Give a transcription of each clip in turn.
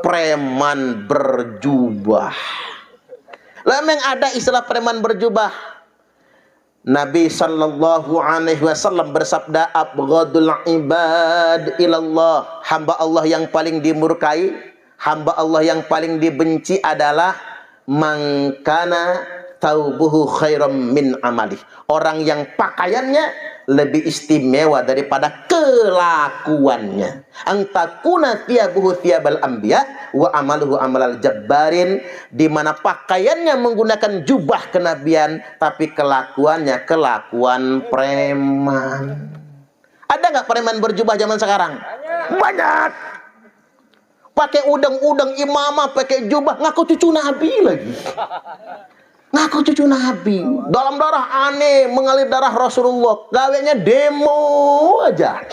preman berjubah. Memang ada istilah preman berjubah. Nabi sallallahu alaihi wasallam bersabda, abghadul ibad ilallah, hamba Allah yang paling dimurkai, hamba Allah yang paling dibenci adalah man kana taubuhu khairam min amalih, orang yang pakaiannya lebih istimewa daripada kelakuannya. Antakuna thiyabuhu thiyabal anbiya wa amaluhu amalal jabbarin, di mana pakaiannya menggunakan jubah kenabian tapi kelakuannya kelakuan preman. Ada nggak preman berjubah zaman sekarang? Banyak. Pakai udang-udang imamah, pakai jubah, ngaku cucu Nabi lagi. Ngaku cucu Nabi, dalam darah aneh, mengalir darah Rasulullah, gawenya demo aja.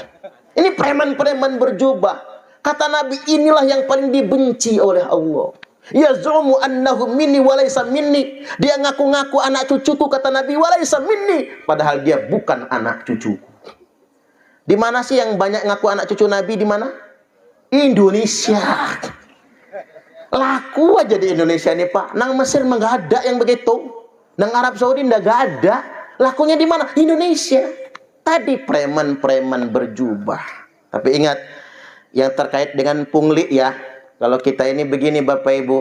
Ini preman-preman berjubah. Kata Nabi, inilah yang paling dibenci oleh Allah. Yaz'umu annahu minni walaysa minni. Dia ngaku-ngaku anak cucuku, kata Nabi, walaysa minni, padahal dia bukan anak cucuku. Di mana sih yang banyak ngaku anak cucu Nabi, di mana? Indonesia. Laku aja di Indonesia nih Pak. Nang Mesir mah nggak ada yang begitu. Nang Arab Saudi nggak ada. Lakunya di mana? Indonesia. Tadi preman-preman berjubah. Tapi ingat, yang terkait dengan pungli ya. Kalau kita ini begini Bapak Ibu.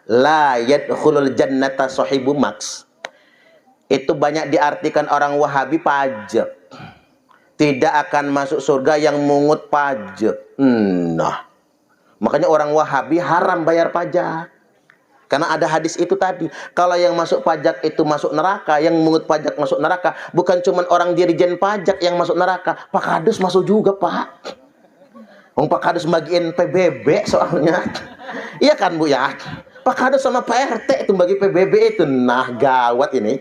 La yadkhulul jannata sahibu maks. Itu banyak diartikan orang Wahabi pajak. Tidak akan masuk surga yang mungut pajak. Nah. Makanya orang Wahabi haram bayar pajak. Karena ada hadis itu tadi. Kalau yang masuk pajak itu masuk neraka, yang mengut pajak masuk neraka, bukan cuma orang dirijen pajak yang masuk neraka, Pak Kadus masuk juga, Pak. Pak Kadus bagiin PBB soalnya. Iya kan, Bu ya? Pak Kadus sama Pak RT itu bagi PBB itu. Nah, gawat ini.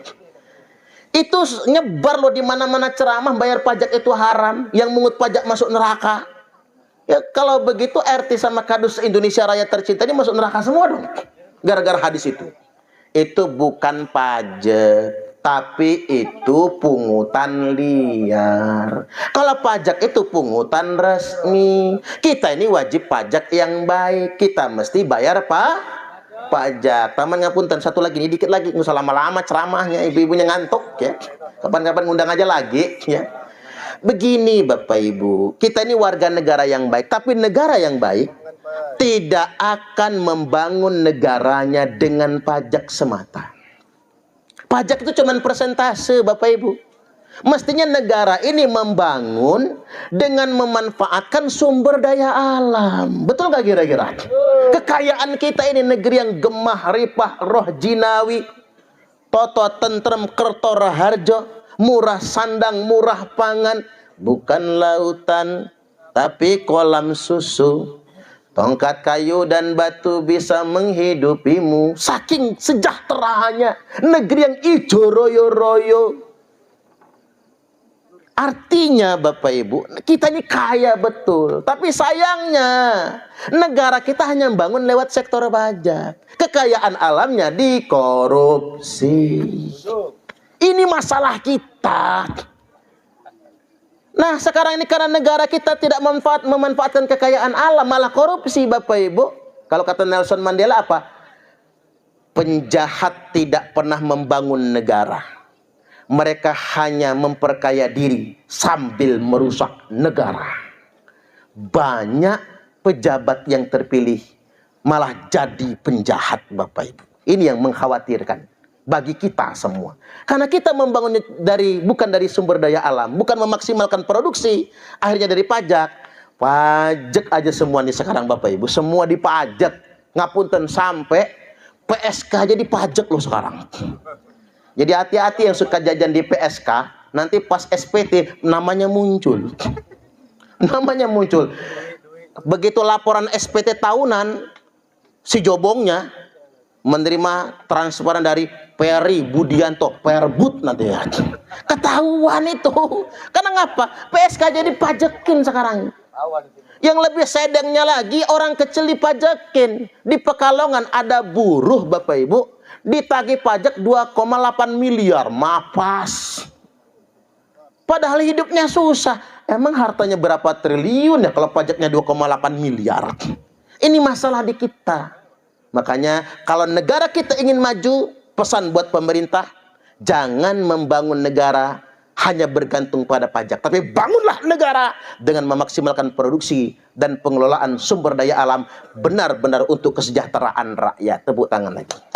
Itu nyebar loh di mana-mana ceramah bayar pajak itu haram, yang mengut pajak masuk neraka. Ya kalau begitu RT sama Kadus Indonesia Raya tercinta ini masuk neraka semua dong. Gara-gara hadis itu. Itu bukan pajak, tapi itu pungutan liar. Kalau pajak itu pungutan resmi. Kita ini wajib pajak yang baik. Kita mesti bayar pajak. Taman ngapunten, satu lagi, ini dikit lagi. Nggak usah lama-lama ceramahnya, ibu-ibunya ngantuk ya. Kapan-kapan ngundang aja lagi ya. Begini Bapak Ibu, kita ini warga negara yang baik, tapi negara yang baik tidak akan membangun negaranya dengan pajak semata. Pajak itu cuma persentase Bapak Ibu. Mestinya negara ini membangun dengan memanfaatkan sumber daya alam. Betul gak kira-kira? Kekayaan kita ini negeri yang gemah, ripah, roh jinawi, toto tentrem, kerto raharjo, murah sandang, murah pangan, bukan lautan, tapi kolam susu. Tongkat kayu dan batu bisa menghidupimu. Saking sejahteranya negeri yang ijo royo-royo. Artinya Bapak Ibu, kita ini kaya betul. Tapi sayangnya negara kita hanya membangun lewat sektor pajak. Kekayaan alamnya dikorupsi. Ini masalah kita. Nah sekarang ini karena negara kita tidak memanfaatkan kekayaan alam, malah korupsi Bapak Ibu. Kalau kata Nelson Mandela apa? Penjahat tidak pernah membangun negara. Mereka hanya memperkaya diri sambil merusak negara. Banyak pejabat yang terpilih malah jadi penjahat Bapak Ibu. Ini yang mengkhawatirkan bagi kita semua. Karena kita membangunnya bukan dari sumber daya alam, bukan memaksimalkan produksi, akhirnya dari pajak. Pajak aja semua nih sekarang Bapak Ibu, semua dipajak. Ngapunten sampai PSK jadi pajak loh sekarang. Jadi hati-hati yang suka jajan di PSK, nanti pas SPT namanya muncul. Namanya muncul. Begitu laporan SPT tahunan, si jobongnya menerima transferan dari Peri Budianto, Perbut nanti ya. Ketahuan itu. Karena ngapa? PSK jadi pajekin sekarang. Yang lebih sedangnya lagi, orang kecil dipajekin. Di Pekalongan ada buruh Bapak Ibu, ditagih pajak 2,8 miliar. Mapas. Padahal hidupnya susah. Emang hartanya berapa triliun ya kalau pajaknya 2,8 miliar? Ini masalah di kita. Makanya kalau negara kita ingin maju, pesan buat pemerintah, jangan membangun negara hanya bergantung pada pajak. Tapi bangunlah negara dengan memaksimalkan produksi dan pengelolaan sumber daya alam benar-benar untuk kesejahteraan rakyat. Tepuk tangan lagi.